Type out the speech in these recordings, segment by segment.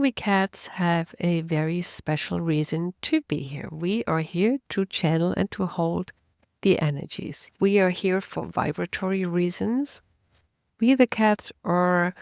We cats have a very special reason to be here. We are here to channel and to hold the energies. We are here for vibratory reasons. We, the cats, are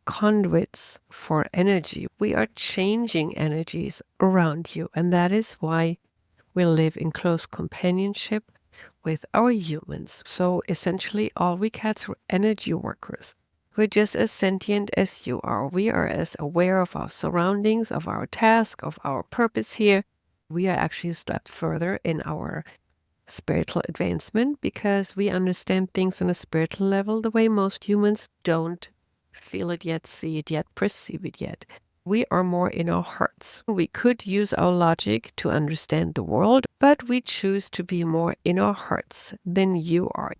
conduits for energy. We are changing energies around you, and that is why we live in close companionship with our humans. So essentially, all we cats are energy workers. We're just as sentient as you are. We are as aware of our surroundings, of our task, of our purpose here. We are actually a step further in our spiritual advancement because we understand things on a spiritual level the way most humans don't feel it yet, see it yet, perceive it yet. We are more in our hearts. We could use our logic to understand the world, but we choose to be more in our hearts than you are.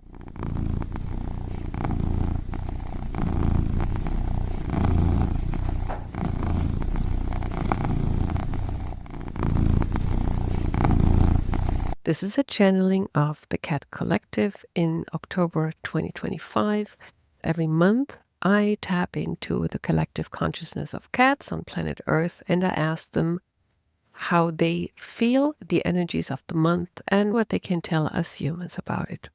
This is a channeling of the Cat Collective in October 2025. Every month, I tap into the collective consciousness of cats on planet Earth and I ask them how they feel the energies of the month and what they can tell us humans about it.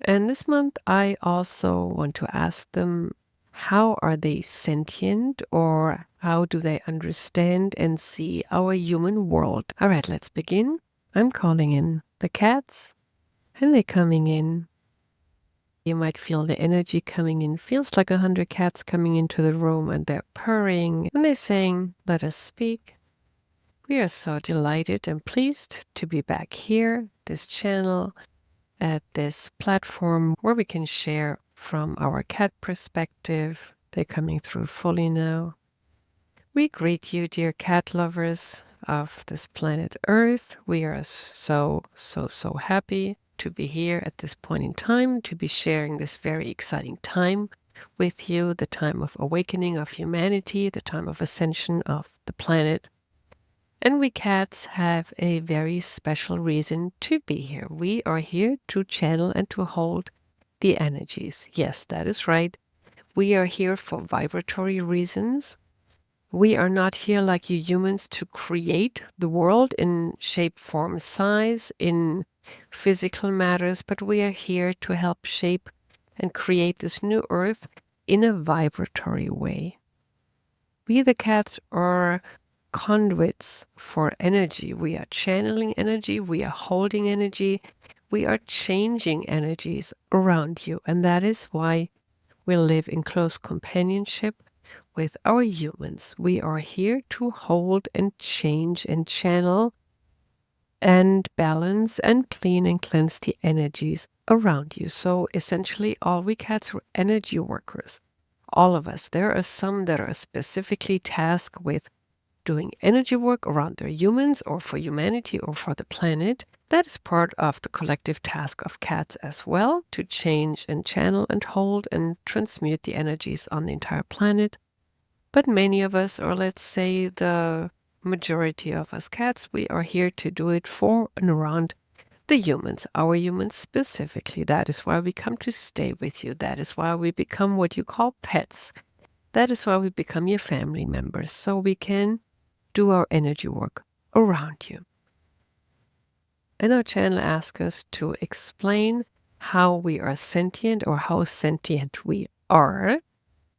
And this month, I also want to ask them how are they sentient or how do they understand and see our human world? All right, let's begin. I'm calling in the cats and they're coming in. You might feel the energy coming in. Feels like 100 cats coming into the room and they're purring and they're saying, let us speak. We are so delighted and pleased to be back here, this channel, at this platform where we can share from our cat perspective. They're coming through fully now. We greet you, dear cat lovers of this planet Earth. We are so happy to be here at this point in time, to be sharing this very exciting time with you, the time of awakening of humanity, the time of ascension of the planet. And we cats have a very special reason to be here. We are here to channel and to hold the energies. Yes, that is right. We are here for vibratory reasons. We are not here like you humans to create the world in shape, form, size, in physical matters, but we are here to help shape and create this new earth in a vibratory way. We, the cats, are conduits for energy. We are channeling energy. We are holding energy. We are changing energies around you. And that is why we live in close companionship with our humans. We are here to hold and change and channel and balance and clean and cleanse the energies around you. So essentially, all we cats are energy workers. All of us. There are some that are specifically tasked with doing energy work around their humans or for humanity or for the planet. That is part of the collective task of cats as well, to change and channel and hold and transmute the energies on the entire planet. But many of us, or let's say the majority of us cats, we are here to do it for and around the humans, our humans specifically. That is why we come to stay with you. That is why we become what you call pets. That is why we become your family members, so we can do our energy work around you. And our channel asks us to explain how we are sentient or how sentient we are.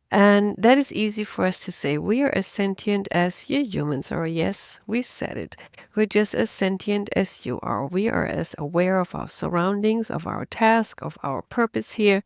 And that is easy for us to say. We are as sentient as you humans are. Yes, we said it. We're just as sentient as you are. We are as aware of our surroundings, of our task, of our purpose here.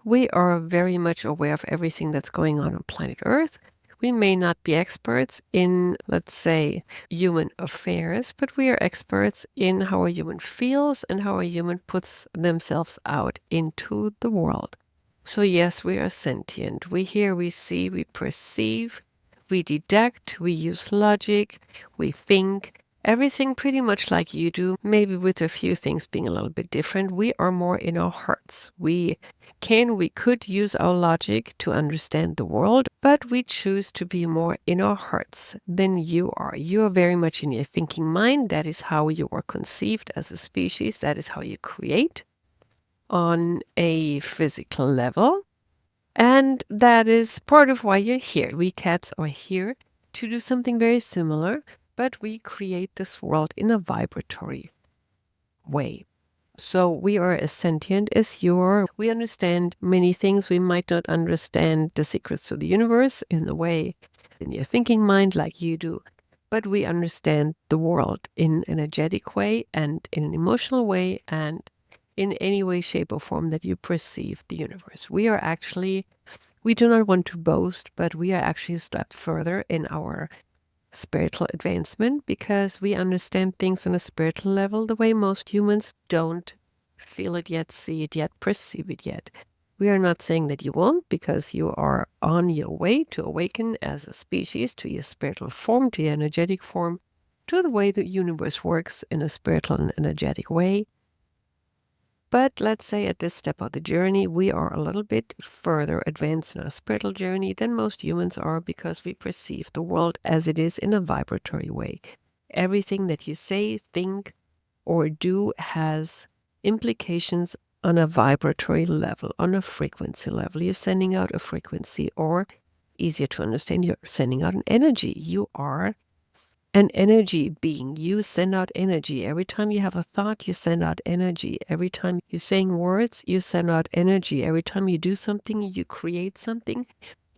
We are very much aware of everything that's going on planet Earth. We may not be experts in, let's say, human affairs, but we are experts in how a human feels and how a human puts themselves out into the world. So yes, we are sentient. We hear, we see, we perceive, we deduct, we use logic, we think, everything pretty much like you do, maybe with a few things being a little bit different. We are more in our hearts. We could use our logic to understand the world, but we choose to be more in our hearts than you are. You are very much in your thinking mind. That is how you are conceived as a species. That is how you create on a physical level. And that is part of why you're here. We cats are here to do something very similar, but we create this world in a vibratory way. So we are as sentient as you are. We understand many things. We might not understand the secrets to the universe in the way in your thinking mind like you do, but we understand the world in an energetic way and in an emotional way and in any way, shape, or form that you perceive the universe. We do not want to boast, but we are actually a step further in our spiritual advancement because we understand things on a spiritual level the way most humans don't feel it yet, see it yet, perceive it yet. We are not saying that you won't, because you are on your way to awaken as a species to your spiritual form, to your energetic form, to the way the universe works in a spiritual and energetic way. But let's say at this step of the journey, we are a little bit further advanced in our spiritual journey than most humans are because we perceive the world as it is in a vibratory way. Everything that you say, think, or do has implications on a vibratory level, on a frequency level. You're sending out a frequency, or easier to understand, you're sending out an energy. You are an energy being. You send out energy. Every time you have a thought, you send out energy. Every time you're saying words, you send out energy. Every time you do something, you create something,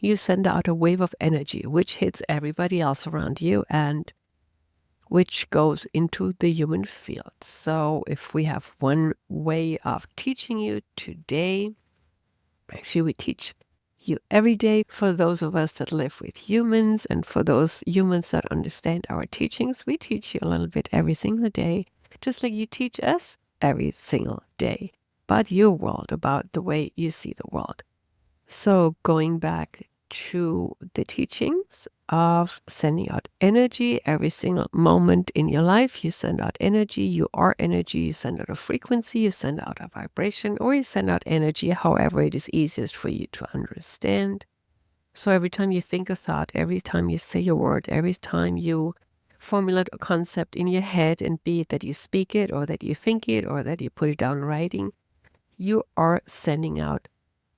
you send out a wave of energy, which hits everybody else around you and which goes into the human field. So if we have one way of teaching you today, actually we teach you every day for those of us that live with humans, and for those humans that understand our teachings, we teach you a little bit every single day, just like you teach us every single day about your world, about the way you see the world. So going back to the teachings of sending out energy every single moment in your life, you send out energy, you are energy, you send out a frequency, you send out a vibration, or you send out energy, however it is easiest for you to understand. So every time you think a thought, every time you say a word, every time you formulate a concept in your head, and be it that you speak it or that you think it or that you put it down in writing, you are sending out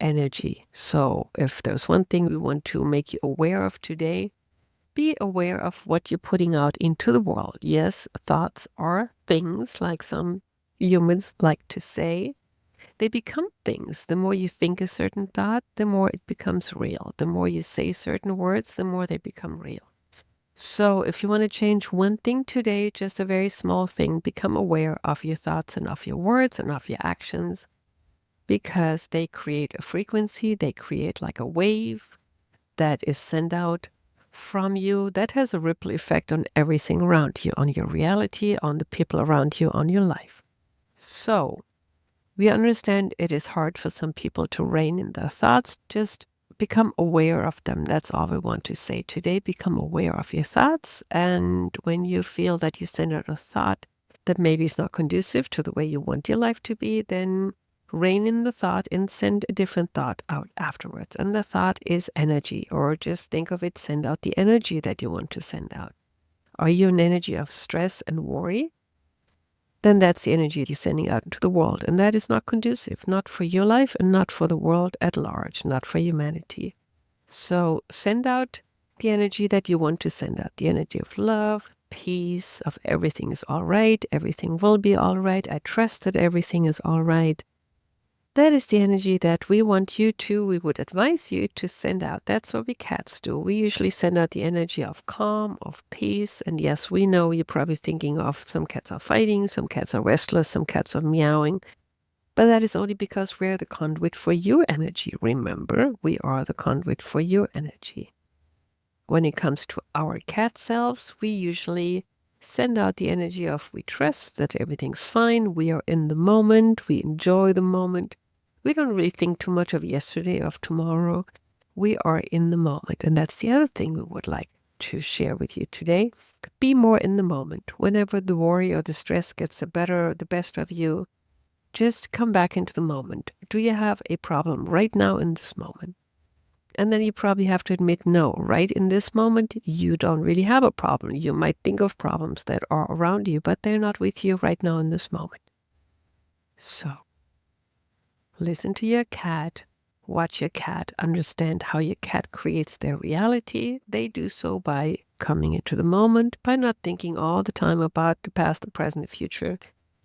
energy. So if there's one thing we want to make you aware of today, be aware of what you're putting out into the world. Yes, thoughts are things, like some humans like to say. They become things. The more you think a certain thought, the more it becomes real. The more you say certain words, the more they become real. So if you want to change one thing today, just a very small thing, become aware of your thoughts and of your words and of your actions, because they create a frequency, they create like a wave that is sent out from you that has a ripple effect on everything around you, on your reality, on the people around you, on your life. So we understand it is hard for some people to rein in their thoughts. Just become aware of them. That's all we want to say today. Become aware of your thoughts. And when you feel that you send out a thought that maybe is not conducive to the way you want your life to be, then rein in the thought and send a different thought out afterwards. And the thought is energy, or just think of it, send out the energy that you want to send out. Are you an energy of stress and worry? Then that's the energy you're sending out into the world. And that is not conducive, not for your life and not for the world at large, not for humanity. So send out the energy that you want to send out, the energy of love, peace, of everything is all right, everything will be all right, I trust that everything is all right. That is the energy that we want you to, we would advise you to send out. That's what we cats do. We usually send out the energy of calm, of peace. And yes, we know you're probably thinking of some cats are fighting, some cats are restless, some cats are meowing. But that is only because we're the conduit for your energy. Remember, we are the conduit for your energy. When it comes to our cat selves, we usually send out the energy of we trust that everything's fine, we are in the moment, we enjoy the moment. We don't really think too much of yesterday, of tomorrow. We are in the moment. And that's the other thing we would like to share with you today. Be more in the moment. Whenever the worry or the stress gets the best of you, just come back into the moment. Do you have a problem right now in this moment? And then you probably have to admit, no, right in this moment, you don't really have a problem. You might think of problems that are around you, but they're not with you right now in this moment. So listen to your cat, watch your cat, understand how your cat creates their reality. They do so by coming into the moment by not thinking all the time about the past, the present, the future.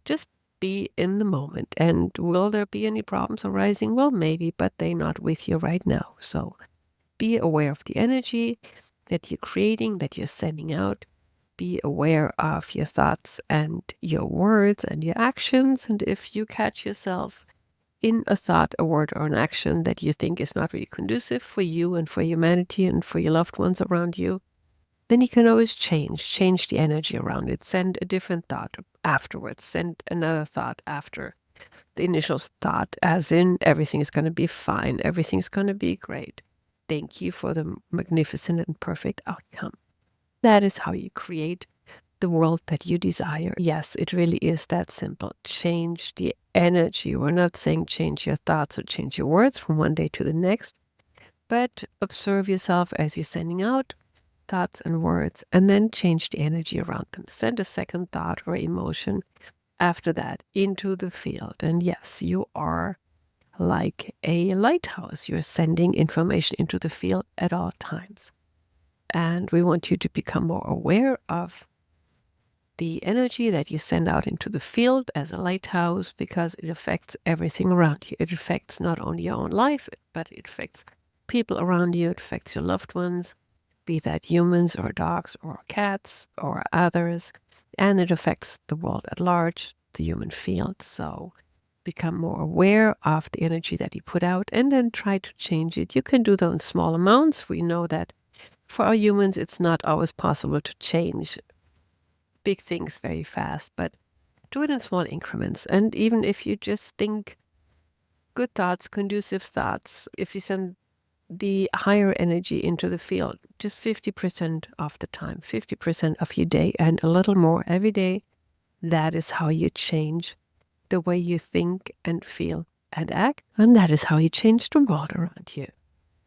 Just be in the moment. And will there be any problems arising? Well, maybe, but they're not with you right now. So be aware of the energy that you're creating, that you're sending out. Be aware of your thoughts and your words and your actions. And if you catch yourself in a thought, a word, or an action that you think is not really conducive for you and for humanity and for your loved ones around you, then you can always change the energy around it. Send a different thought afterwards. Send another thought after the initial thought, as in everything is going to be fine. Everything's going to be great. Thank you for the magnificent and perfect outcome. That is how you create the world that you desire. Yes, it really is that simple. Change the energy. We're not saying change your thoughts or change your words from one day to the next, but observe yourself as you're sending out thoughts and words, and then change the energy around them. Send a second thought or emotion after that into the field. And yes, you are like a lighthouse. You're sending information into the field at all times. And we want you to become more aware of the energy that you send out into the field as a lighthouse, because it affects everything around you. It affects not only your own life, but it affects people around you. It affects your loved ones, be that humans or dogs or cats or others. And it affects the world at large, the human field. So become more aware of the energy that you put out and then try to change it. You can do that in small amounts. We know that for our humans, it's not always possible to change big things very fast, but do it in small increments. And even if you just think good thoughts, conducive thoughts, if you send the higher energy into the field, just 50% of the time, 50% of your day, and a little more every day, that is how you change the way you think and feel and act. And that is how you change the world around you.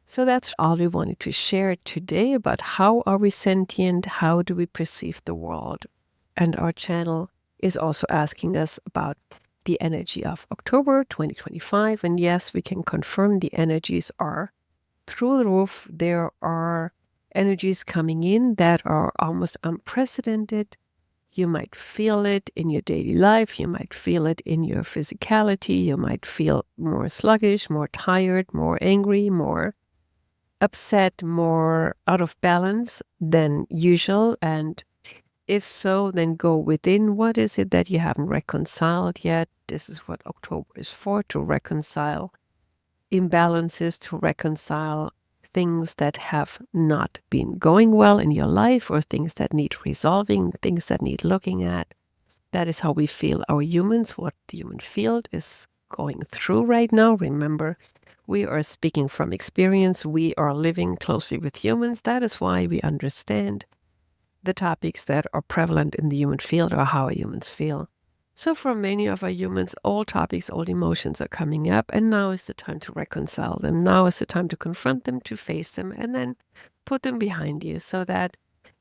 So that's all we wanted to share today about how are we sentient, how do we perceive the world. And our channel is also asking us about the energy of October 2025. And yes, we can confirm the energies are through the roof. There are energies coming in that are almost unprecedented. You might feel it in your daily life. You might feel it in your physicality. You might feel more sluggish, more tired, more angry, more upset, more out of balance than usual. And if so, then go within. What is it that you haven't reconciled yet? This is what October is for, to reconcile imbalances, to reconcile things that have not been going well in your life, or things that need resolving, things that need looking at. That is how we feel our humans, what the human field is going through right now. Remember, we are speaking from experience. We are living closely with humans. That is why we understand the topics that are prevalent in the human field, or how humans feel. So for many of our humans, old topics, old emotions are coming up, and now is the time to reconcile them. Now is the time to confront them, to face them, and then put them behind you, so that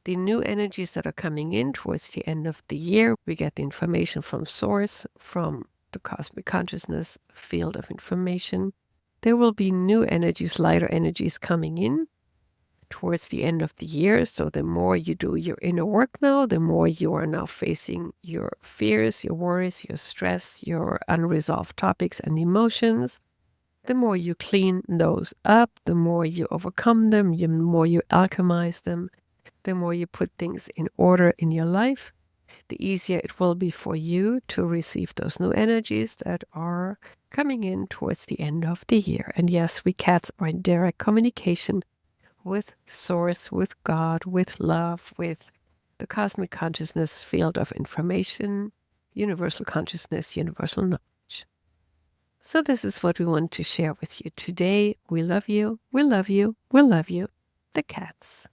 the new energies that are coming in towards the end of the year, we get the information from source, from the cosmic consciousness field of information. There will be new energies, lighter energies coming in towards the end of the year. So the more you do your inner work now, the more you are now facing your fears, your worries, your stress, your unresolved topics and emotions. The more you clean those up, the more you overcome them, the more you alchemize them, the more you put things in order in your life, the easier it will be for you to receive those new energies that are coming in towards the end of the year. And yes, we cats are in direct communication with source, with God, with love, with the cosmic consciousness field of information, universal consciousness, universal knowledge. So this is what we want to share with you today. We love you, we love you, we love you, the cats.